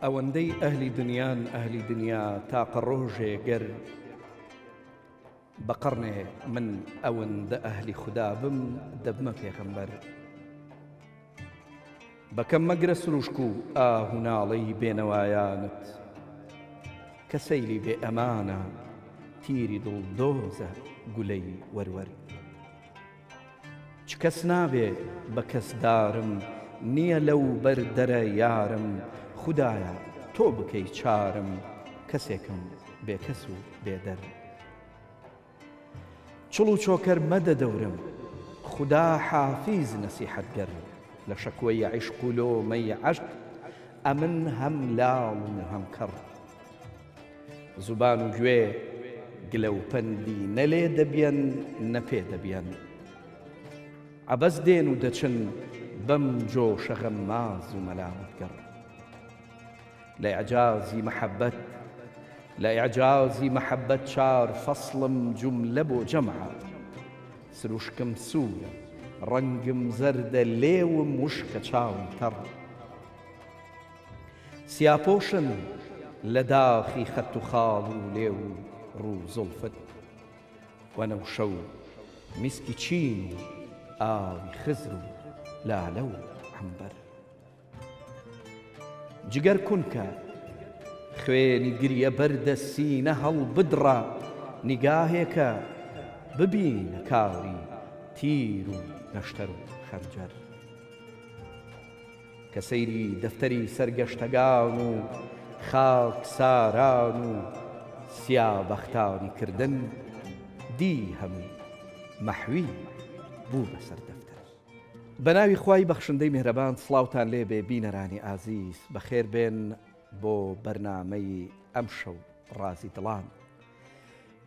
ئەوەندەی ئەهلی دنیان ئەهلی دنیا تاقە ڕۆژێ گەر بەقڕنێ من ئەوەندە ئەهلی خوددا بم دەبمە پێغەمبەر بەکەم مەگرە سروشک و ئاهوناڵەی بێنەوایانت کە سەیری بێ ئەمانە تیری دڵدۆزە گولەی وەروەر چ کەس نابێ بە کەسدارم نییە لەو بەردەرە یارم خودایە تۆ بکەی چارم کەسێکم بێکەس و بێدەر چڵ و چۆکەر مەدە دەورم خوددا حافیز نەسیحەتگەر لە شەکوەی عیشق و لۆمەی عەشق ئەمن هەم لاڵ و هەم کەڕ زوبان و گوێ گلە و پەندی نەلێ دەبیەن نەپێ دەبیەن عەبەس دێن و دەچن بەم جۆشە غەماز و مەلامەتگەڕ لە ئیعجازی مەحەبەت چار فەسڵم جوملە بۆ جەمعە سروشکم سوورە ڕەنگم زەردە لێوم وشکە چاوم تەڕ سیاپۆشن لە داخی خەت و خاڵ و لێو و ڕوو زوڵفت وەنەوشە و میسکی چین و ئاوی خزر و لالە و عەمبەر جگەر کونکە خوێنی گریە بەردە سینە هەڵبدڕە نیگاهێکە ببینە کاری تیر و نەشتەر و خەنجەر کە سەیری دەفتەری سەرگەشتەگان و خاکساران و سیابەختانی کردن دی هەمووی مەحوی بوو بەسەر دەفتەر بە ناوی خوای بەخشندەی میهرەبان سڵاوتان لێ بێ بینەرانی ئازیز بەخێر بێن بۆ بەرنامەی ئەم شەو ڕازی دڵان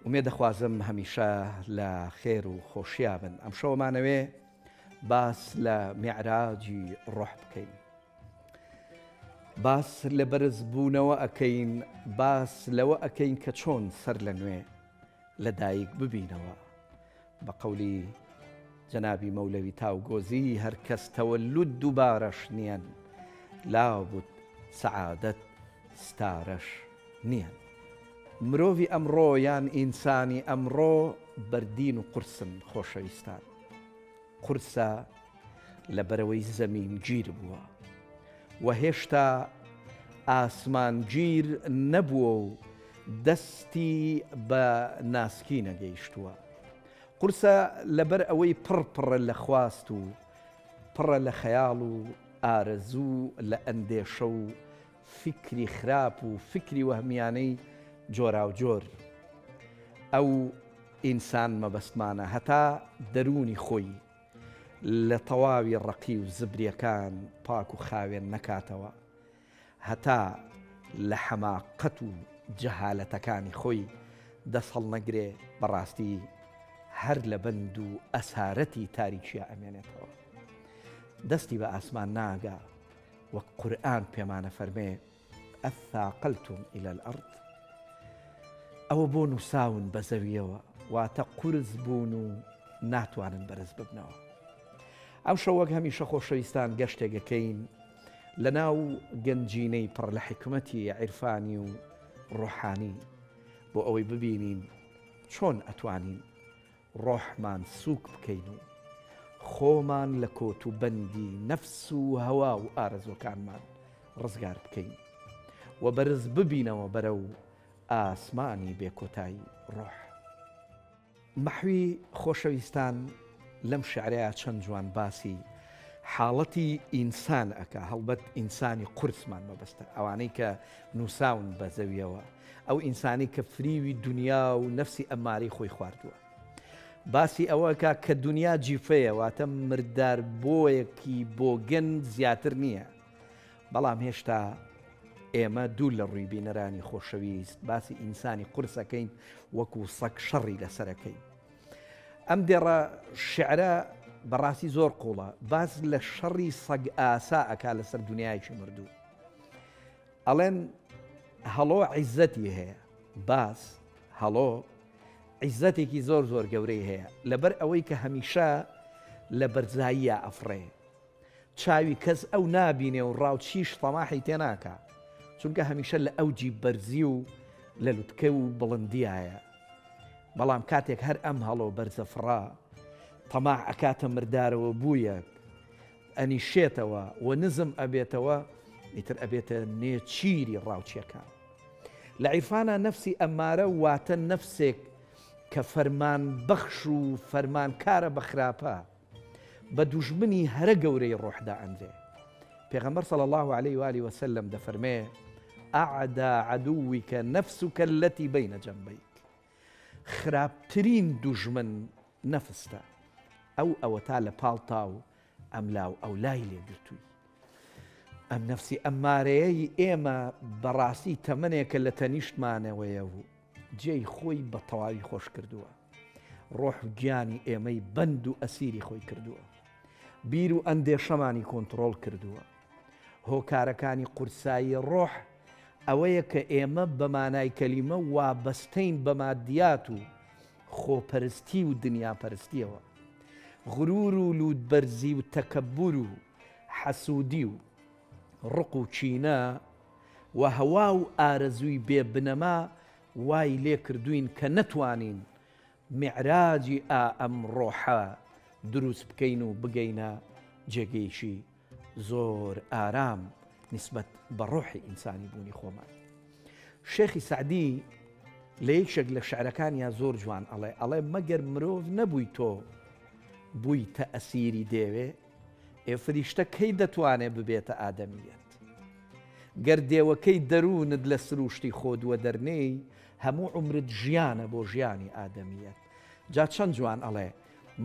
ومێ دەخوازم هەمیشە لە خێر و خۆشییا بن ئەم شەومانەوێ باس لە میعراجی ڕۆح بکەین باس لە بەرزبوونەوە ئەکەین باس لەوە ئەکەین کە چۆن سەر لە نوێ لە دایک ببینەوە بە قەولی جەنابی مەولەوی تاوگۆزی هەر کەس تەوەلود دووبارەش نیەن لابوت سەعادەت ستارەش نییە مرۆڤی ئەمڕۆ یان ئینسانی ئەمڕۆ بەردین و قورسن خۆشەویستان قورسە لەبەرەوەی زەمین گیر بووە و هێشتا ئاسمان گیر نەبووە و دەستی بە ناسکی نەگەیشتووە قورسە لەبەر ئەوەی پڕپڕە لە خواست و پڕە لە خەیاڵ و ئارەزوو لە ئەندێشە و فکری خراپ و فکری وەهمیانەی جۆرا و جۆر ئەو ئینسان مەبەستمانە هەتا دەرونی خۆی لە تەواوی ڕقی و زبریەکان پاک و خاوێن نەکاتەوە هەتا لە حەماقەت و جەهالەتەکانی خۆی دەست هەڵنەگرێ بەڕاستی هەر لە بەند و ئەسارەتی تاریکیە ئەمێنێتەوە دەستی بە ئاسمان ناگا وەک قورئان پێمانە فەرمێ ئەثاقلتم إلى الأرض ئەوە بۆ نووساون بە زەویەوە واتە قورس بوون و ناتوانن بەرز ببنەوە ئەو شەو وەک هەمیشە خۆشەویستان گەشتێکەکەین لە ناو گەنجینەی پڕ لە حکمەتی عیرفانی و ڕۆحانی بۆ ئەوەی ببینین چۆن ئەتوانین ڕۆحمان سووک بکەین و خۆمان لە کۆت و بەندی نەفس و هەوا و ئارەزۆکانمان ڕزگار بکەین و بەرز ببینەوە بەرەو ئاسمانی بێکۆتایی ڕۆح مەحوی خۆشەویستان لەم شعرەیە چەند جوان باسی حاڵەتی ئینسان ئەکا هەڵبەت ئینسانی قورسمان مەبەستە ئەوانەی کە نووساون بە زەویەوە ئەو ئینسانی کە فریوی دنیا و نەفسی ئەماری خۆی خواردووە باسی ئەوەکە کە دنیا جیفەیە واتە مردار بۆیەکی بۆ گەن زیاتر نییە بەڵام هێشتا ئێمە دوو لە ڕووی بینەرانی خۆشەویست باسی ئینسانی قورسەکەین وەکو سەگ شەڕی لەسەرەکەین ئەم دێڕە شعرە بەڕاستی زۆر قوڵە باس لە شەڕی سەگ ئاسا ئەکا لەسەر دنیایکی مردوو ئەڵێن هەڵۆ عیزەتی هەیە باس هەڵۆ عیزەتێکی زۆر زۆر گەورەی هەیە لەبەر ئەوەی کە هەمیشە لە بەرزاییە ئەفڕێ چاوی کەس ئەو نابینێ و ڕاوچیش تەماحی تێناکە چونکە هەمیشە لە ئەوجی بەرزی و لە لوتکە و بڵندیایە بەڵام کاتێک هەر ئەم هەڵۆ بەرزە فڕا تەماع ئەکاتە مردارەوە بوویە ئەنیشێتەوە و نزم ئەبێتەوە ئیتر ئەبێتە نێچیری ڕاوچیەکان لە عیرفانە نەفسی ئەمارە واتە نەفسێک کە فەرمان بەخش و فەرمانکارە بە خراپە بە دوژمنی هەرە گەورەی ڕۆحدا ئەندێ پێغەمبەر صلی الله عليه وآله وسلم دەفەرمێ ئەعدى عدوك نفسك التي بين جنبيك خراپترین دوژمن نەفستە ئەوە تا لە پاڵتا و ئەملاو ئەو لای لێگرتووی ئەم نەفسی ئەمارەیەی ئێمە بەڕاستی تەمەنێکە لە تەنیشتمانەوەیە و جێی خۆی بە تەواوی خۆش کردووە ڕۆح و گیانی ئێمەی بەند و ئەسیری خۆی کردووە بیر و ئەندێشەمانی کۆنتڕۆڵ کردووە هۆکارەکانی قورسایی ڕۆح ئەوەیە کە ئێمە بە مانای کەلیمە وابەستەین بە مادیات و خۆپەرستی و دنیاپەرستیەوە غرور و لوودبەرزی و تەکەببور و حەسوودی و ڕق و چینە و هەوا و ئارەزووی بێبنەما وای لێ کردوین کە نەتوانین میعراجی ئەم ڕۆحە دروست بکەین و بگەینە جێگەیشی زۆر ئارام نسبەت بە ڕۆحی ئینسانی بوونی خۆمان شێخی سعدی لە یەکشێک لە شعرەکانیان زۆر جوان ئەڵێ مەگەر مرۆڤ نەبووی تۆ بوویتە ئەسیری دێوێ فریشتە کەی دەتوانێت ببێتە ئادەمیەت گەر دێوەکەی دەروونت لە سروشتی خۆدووە دەرنەی هەموو عمرت ژیانە بۆ ژیانی ئادەمیەت جا چەند جوان ئەڵێ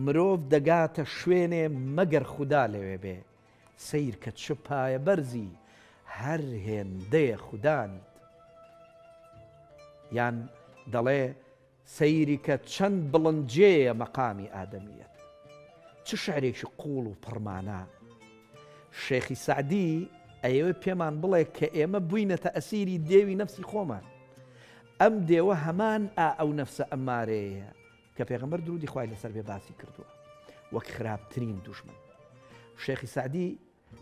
مرۆڤ دەگاتە شوێنێ مەگەر خوددا لەوێ بێ سیر کە چ پایە بەرزی هەر هێندەیە خوددانیت یان دەڵێ سەیری کە چەند بڵندجێیە مەقامی ئادەمیەت چ شعرێکی قوڵ و پڕمانە شێخی سعدی ئەوێ پێمان بڵێ کە ئێمە بووینەتە ئەسیری دێوی نەفسی خۆمان ئەم دێوە هەمان ئەو نەفسە ئەمارەیە کە پێغەمبەر درودی خوای لەسەر بێ باسی کردووە وەک خراپترین دوژمن شێخی سعدی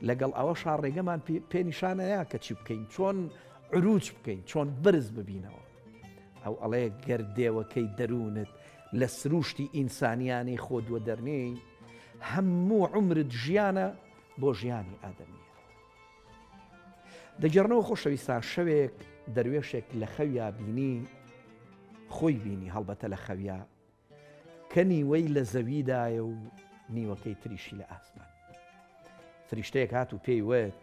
لەگەڵ ئەوە شاڕێگەمان پێنیشانەیە کە چی بکەین چۆن عروج بکەین چۆن برز ببینەوە ئەو ئەڵێ گەردێوەکەی دەروونت لە سروشتی ئینسانیانی خۆدووە دەرنێی هەموو عمرت ژیانە بۆ ژیانی ئادەمیە دەگەڕنەوە خۆشەویستان شەوێک دەروێشێک لە خەویا بینی خۆی بینی هەڵبەتە لە خەویا کە نیوەی لە زەویدایە و نیوەکەی تریشی لە ئاسمان فریشتەیەک هات و پێی وێت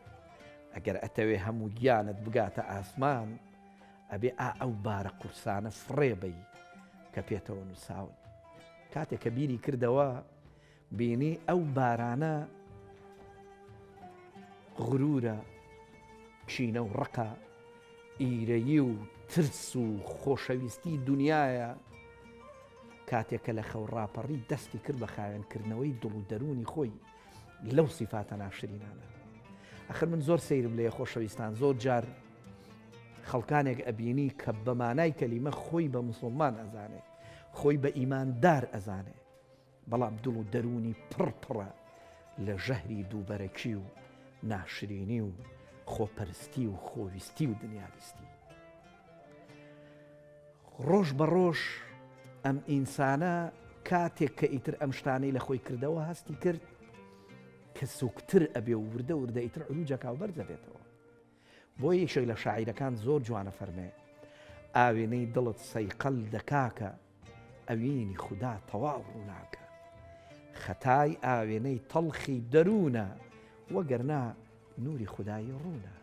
ئەگەر ئەتەوێ هەموو گیانت بگاتە ئاسمان ئەبێ ئەو بارە قورسانە فڕێبەی کە پێتەوە نووساون کاتێک کە بیری کردەوە بینی ئەو بارانە غرورە کینە و ڕقە ئیرەیی و ترس و خۆشەویستی دنیاە کاتێکە لە خەوڕاپەڕی دەستی کرد بە خاوێنکردنەوەی دڵ و دەرونی خۆی لەو سیفاتە ناشرینانە ئەخر من زۆر سەیرم لێ خۆشەویستان زۆر جار خەڵکانێک ئەبینی کە بەمانای کەلیمە خۆی بە موسڵمان ئەزانێ خۆی بە ئیماندار ئەزانێ بەڵام دڵ و دەرونی پڕپڕە لە ژەهری دووبەرەکی و ناشرینی و خۆپەرستی و خۆویستی و دنیاویستی ڕۆژ بە ڕۆژ ئەم ئینسانە کاتێک کە ئیتر ئەم شتانەی لە خۆی کردەوە هەستی کرد کە سوکتر ئەبێ و وردە وردە ئیتر عروجەکە و بەرزە بێتەوە بۆ یەکێک لە شاعیرەکان زۆر جوانە فەرمێ ئاوێنەی دڵت سەیقەل دەکاکە ئەوینی خوددا تەواو ڕووناکە خەتای ئاوێنەی تەڵخی دەروونە وەگەرنا نوری خودایی ڕوونە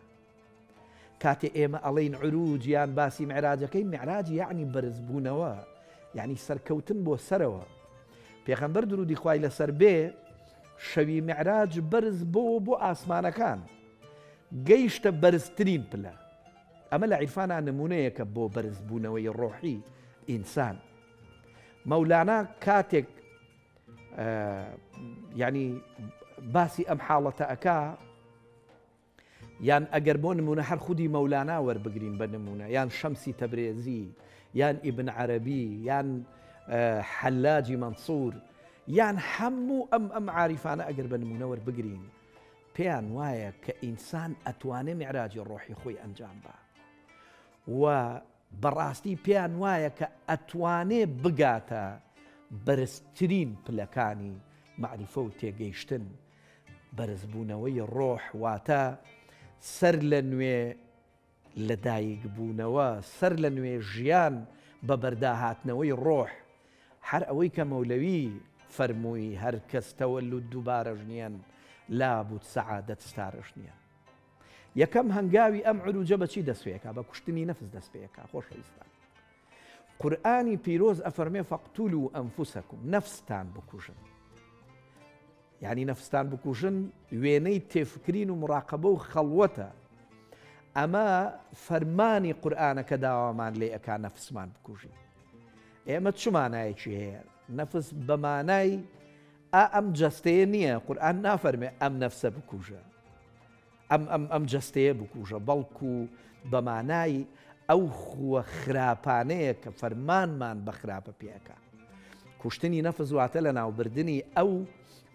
کاتێ ئێمە ئەڵێین عروج یان باسی معراجەکەی معراجی یعنی بەرزبوونەوە یعنی سەرکەوتن بۆ سەرەوە پێغەمبەر درودی خوای لەسەر بێ شەوی معراج بەرز بۆ ئاسمانەکان گەیشتە بەرزترین پلە ئەمە لە عیرفانە نمونەیەکە بۆ بەرزبوونەوەی ڕۆحی ئینسان مەولانا کاتێک یعنی باسی ئەم حاڵەتە ئەکا یان ئەگەر بۆ نمونە هەر خودی مەولانا وەربگرین بە نمونە یان شەمسی تەبرێزی یان ئیبن عەرەبی یان حەلاجی مەنسوور یان هەموو ئەم عاریفانە ئەگەر بە نمونە وەربگرین پێیان وایە کە ئینسان ئەتوانێ معراجی ڕۆحی خۆی ئەنجام بە و بەڕاستی پێیان وایە کە ئەتوانێ بگاتە بەرزترین پلەکانی معریفە و تێگەیشتن بەرزبوونەوەی ڕۆح واتە سەر لە نوێ لەدایک بوونەوە سەر لە نوێ ژیان بە بەرداهاتنەوەی ڕۆح هەر ئەوەی کە مەولەوی فەرمووی هەر کەس تەوەلود دووبارەش نیەن لابوود سەعادەت ستارەش نییە. یەکەم هەنگاوی ئەم عروجە بەچی دەسوێکە بە کوشتنی نەفس دەست پێەکە خۆشەویستان. قورئانی پیرۆز ئەفەرمێ فەقتولوا ئەنفوسەکم نەفستان بکوژن. یعنی نەفستان بکوژن وێنەی تێفکرین و مراقبە و خەڵوەتە. ئەمە فەرمانی قورئانە کە داوامان لێ ئەکا نەفسمان بکوژین. ئێمە چ مانایەکی هەیە؟ نەفس بەمانای ئەم جەستەیە نییە. قورئان نافەرمێ ئەم نەفسە بکوژە ئەم جەستەیە بکوژە بەڵکو بەمانای ئەو خووە خراپانەیە کە فەرمانمان بە خراپە پێەکە. کوشتنی نەفس واتە لە ناوبردنی ئەو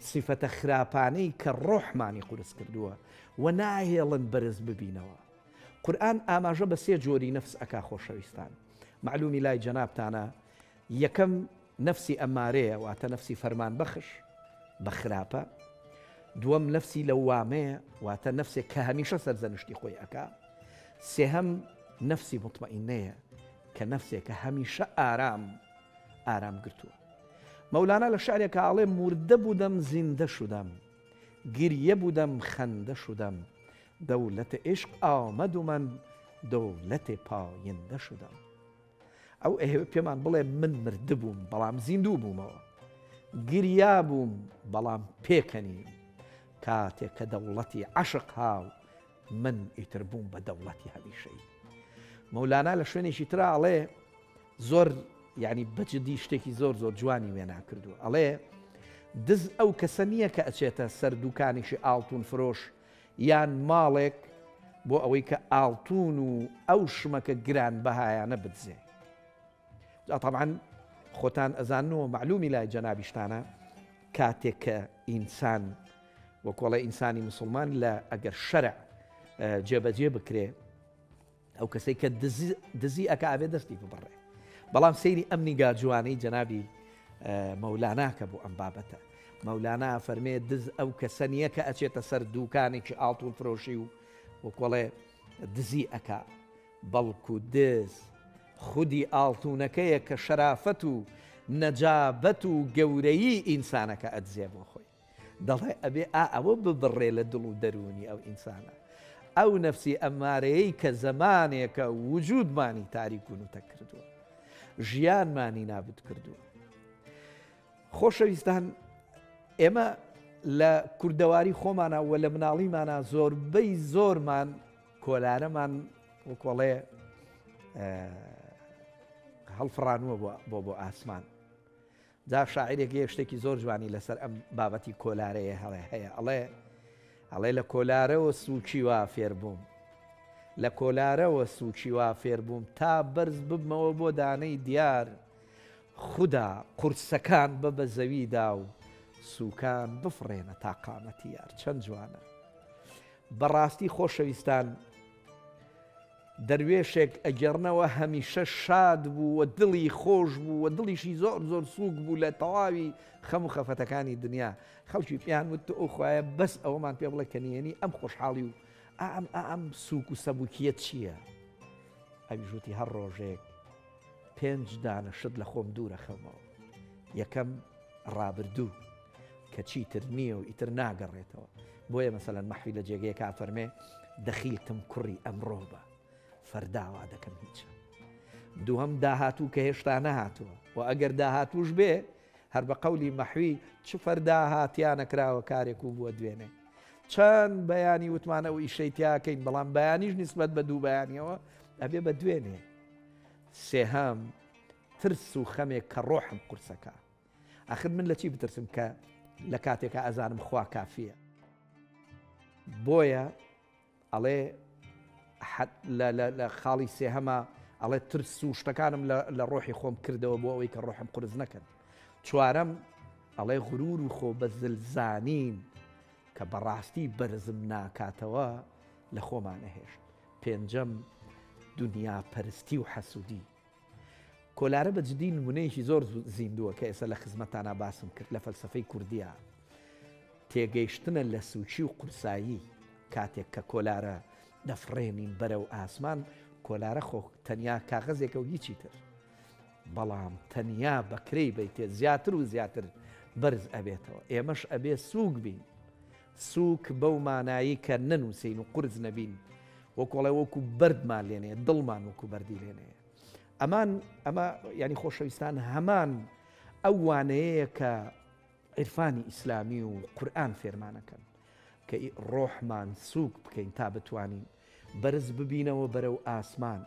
سیفەتە خراپانەی کە ڕۆحمانی قورس کردووە و ناهێڵن بەرز ببینەوە. قورئان ئاماژە بە سێ جۆری نەفس ئەکا خۆشەویستان. معلومی لای جەنابتانە یەکەم نەفسی ئەمارەیە واتە نەفسی فەرمان بەخش بە خراپە. دووەم نەفسی لەوامەیە واتە نەفسێک کە هەمیشە سەرزەنشتی خۆی ئەکا. سێهەم نەفسی مطمئینەیە کە نەفسێک کە هەمیشە ئارام گرتووە. مەولانا لە شعرێکە ئاڵێ موردە بودەم زیندە شدەم گریە بودەم خەندە شدەم دەولەتە عشق ئامەد و من دەولەتێ پایندە شدەم. ئەو ئێوە پێمان بڵێ من مردە بووم بەڵام زیندوو بوومەوە گریا بووم بەڵام پێکەنیم کاتێک کە دەوڵەتی عەشق هاو من ئیتر بووم بە دەوڵەتی هەمیشەی. مەولانا لە شوێنێکی ترا ئەڵێ زۆر یعنی بەجددی شتێکی زۆر جوانی وێنا کردو ئەڵێ دز ئەو کەسە نییە کە ئەچێتە سەر دوکانێکی ئاڵتون فرۆش یان ماڵێک بۆ ئەوەی کە ئاڵتون و ئەو شمەکە گران بەهایانە بدزێ. طبعاً خۆتان ئەزاننەوە معلومی لای جەنابیشتانە کاتێک کە ئینسان وەکۆڵی ئینسانی مسلمان لە ئەگەر شەرع جێبەجێ بکرێ ئەو کەسەی کە دزی ئەکا ئاوێ دەستی ببڕێ. بەڵام سەیری ئەم نیگارجوانەی جەنابی مەولاناکە بۆ ئەم بابەتە. مەولانا فەرمێ دز ئەو کەسە نییە کە ئەچێتە سەر دووکانێکی ئاڵتون فرۆشی و وەکۆڵێ دزی ئەکا بەڵکو دز خودی ئاڵتونەکەیە کە شەرافەت و نەجابەت و گەورەیی ئینسانەکە ئەدزێ بۆ خۆی. دەڵێ ئەبێ ئەوە ببڕێ لە دڵ و دەرونی ئەو ئینسانە. ئەو نەفسی ئەمارەیەی کە زەمانێکە وجودمانی تاریک و نوتە کردووە ژیانمانی نابد کردووە. خۆشەویستان ئێمە لە کوردەواری خۆمانە و لە مناڵیمانە زۆربەی زۆرمان کۆلارەمان وەکۆڵێ هەڵفڕانووە بۆ ئاسمان. جا شاعیرێکی شتێکی زۆر جوانی لەسەر ئەم بابەتی کۆلارەیە هەیە ئەڵێ لە کۆلارەوە سوچی وا فێر بووم لە کۆلارەوە سوچی وا فێر بووم تا بەرز ببمەوە بۆ دانەی دیار خوددا قورسەکان بە زەویدا و سوکان بفڕێنە تا قامەتی یار. چەند جوانە. بەڕاستی خۆشەویستان دەروێشێک ئەگەڕنەوە هەمیشە شاد بوو و دڵی خۆش بوو و دڵیشی زۆر سووک بوو لە تەواوی خەم و خەفەتەکانی دنیا. خەڵکی پیان وت ئەو خوایە بەس ئەوەمان پێ بڵێ کەنیێنی ئەم خۆشحاڵی و ئەم سووک و سەبووکیەت چییە؟ ئەویژوتی هەر ڕۆژێک 5 دانە شت لە خۆم دوورە خەمەوە. یەکەم ڕابردوو کە چیتر نییە و ئیتر ناگەڕێتەوە. بۆیە مەسەلەن مەحوی لە جێگەیەکا فەرمێ دەخیلتم کوڕی ئەمڕۆ بە فەرداوا دەکەم هیچ. دووهەم داهاتوو کە هێشتا نەهاتووە و ئەگەر داهاتووش بێ هەر بە قەولی مەحوی چ فەردا هاتیانە کراوە کارێک و بووە دوێنێ. چەند بەیانی وتمانە و ئیشەی تیاکەین بەڵام بەیانیش نسبەت بە دوو بەیانیەوە ئەبێ بە دوێنێ. سێهەم ترس و خەمێک کە ڕۆحم قورسەکە. ئاخر من لە چی بترسم کە لە کاتێکە ئەزانم خوا کافیە. بۆیە ئەڵێ لە خاڵی سێهەمە ئەڵێ ترس و شتەکانم لە ڕۆحی خۆم کردەوە بۆ ئەوەی کە ڕۆحم قورس نەکەن. چوارەم ئەڵێ غرور و خۆ بەزلزانین کە بەڕاستی بەرزم ناکاتەوە لە خۆمانە هێشت. پێنجەم دنیا پەرستی و حەسوودی. کۆلارە بە جدی نمونەیەکی زۆر زیندووە کە ئێستا لە خزمەتانە باسم کرد لە فەلسەفەی کوردیە. تێگەیشتنە لە سوچی و قورسایی کاتێک کە کۆلارە دەفڕێنین بەرەو ئاسمان، کۆلارە خۆ تەنیا کاغەزێکە و هیچی تر، بەڵام تەنیا بەکرەی بیتێ زیاتر و زیاتر بەرز ئەبێتەوە. ئێمەش ئەبێ سووک بین، سووک بەو مانایی کە نەنووسین و قورس نەبین، وەکوڵێ وەکو بەردمان لێنێ، دڵمان وەکو بەردی لێنێ. ئەمە ینی خۆشەویستان هەمان ئەو وانەیەیە کە عرفانی ئیسلامی و قورئان فێرمانەکەن کە ڕۆحمان سووک بکەین تا بتوانین بەرز ببینەوە بەرەو ئاسمان.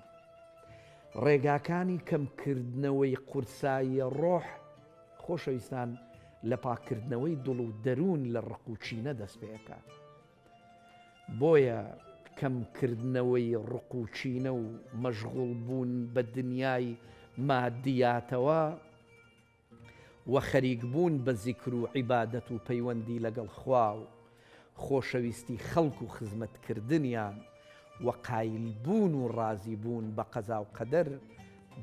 ڕێگاکانی کەمکردنەوەی قورسایی ڕۆح خۆشەویستان لە پاکردنەوەی دڵ و دەروون لە ڕقوچینە دەست پێەکە. بۆیە کەمکردنەوەی ڕقوچینە و مەشغوڵ بوون بە دنیای مادیاتەوە و خەریک بوون بە زیکر و عیبادەت و پەیوەندی لەگەڵ خوا و خۆشەویستی خەڵک و خزمەتکردنیان و قایل بوون و ڕازی بوون بە قەزا و قەدەر،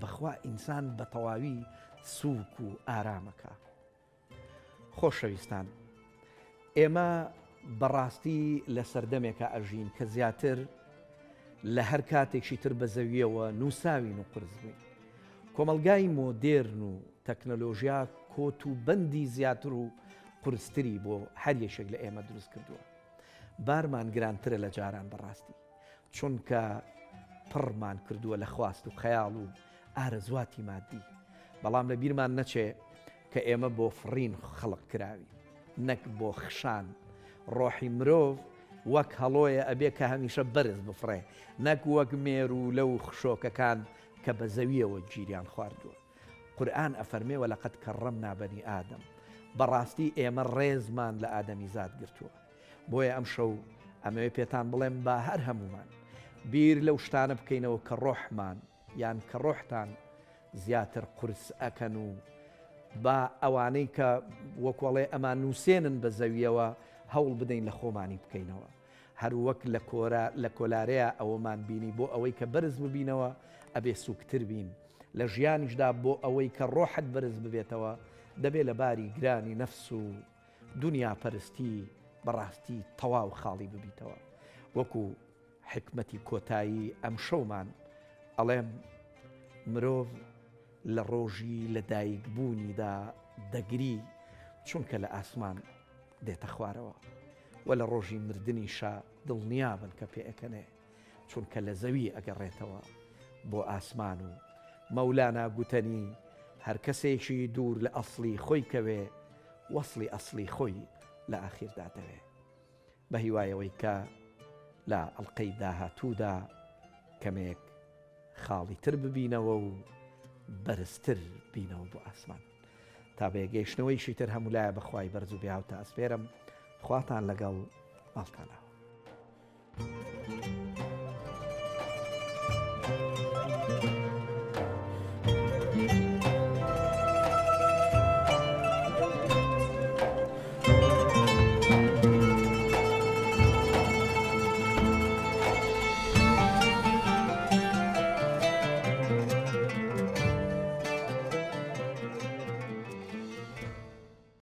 بەخوا ئینسان بە تەواوی سووک و ئارامەکە. خۆشەویستان، ئێمە بەڕاستی لە سەردەمێکە ئەژین کە زیاتر لە هەر کاتێکی تر بە زەویەوە نووساوین و قرس بووین. کۆمەلگای مۆدێرن و تەکنەلۆژیا کۆت و بەندی زیاتر و قورستری بۆ هەر یەشێک لە ئێمە دروست کردووە. بارمان گرانترە لە جاران بەڕاستی، چونکە پڕمان کردووە لە خواست و خەیاڵ و ئارەزواتی مادی. بەڵام لە بیرمان نەچێ کە ئێمە بۆ فڕین خەڵق کراوی، نەک بۆ خشان. ڕۆحی مرۆڤ وەک هەڵۆیە ئەبێ کە هەمیشە بەرز بفڕێ، نەک وەک مێر و لەو خشۆکەکان کە بە زەویەوە گیریان خواردووە. قورئان ئەفەرمێ وەلەقەد کەڕەمنا بەنی ئادەم، بەڕاستی ئێمە ڕێزمان لە ئادەمی زاد گرتووە. بۆیە ئەم شەو ئەمەوێ پێتان بڵێم با هەر هەمومان بیر لەو شتانە بکەینەوە کە ڕۆحمان یان کە ڕۆحتان زیاتر قورس ئەکەن و با ئەوانەی کە وەکوڵێ ئەمان نووسێنن بە زەویەوە هەوڵ بدەین لە خۆمانی بکەینەوە. هەر وەک لە کۆلارەیە ئەوەمان بینی بۆ ئەوەی کە بەرز ببینەوە ئەبێ سووکتر بین. لە ژیانیشدا بۆ ئەوەی کە ڕۆحت بەرز ببێتەوە دەبێت لە باری گرانی نەفس و دنیا پەرستی بەڕاستی تەواو خاڵی ببیتەوە. وەکو حکمەتی کۆتایی ئەم شەومان ئەڵێم مرۆڤ لە ڕۆژی لە دایکبوونیدا دەگری چونکە لە ئاسمان دێتە خوارەوە، و لە ڕۆژی مردنیشا دڵنیابن کە پێ ئەکەنێ چونکە لە زەوی ئەگەڕێتەوە بۆ ئاسمان. و مەولانا گوتەنی هەر کەسێکی دوور لە ئەسڵی خۆی کەوێ وەسڵی ئەسڵی خۆی لە ئاخیردا دەوێ. بە هیوایەوەی کە لە ئەڵقەی داهاتوودا کەمێک خاڵی تر ببینەوە و بەرزتر بینەوە بۆ ئاسمان. تا بێگەیشتنەوەیشی تر هەمولایە بەخوای بەرز و بێهاو تا ئەسپێرم خواتان لەگەڵ ماڵتانەوە.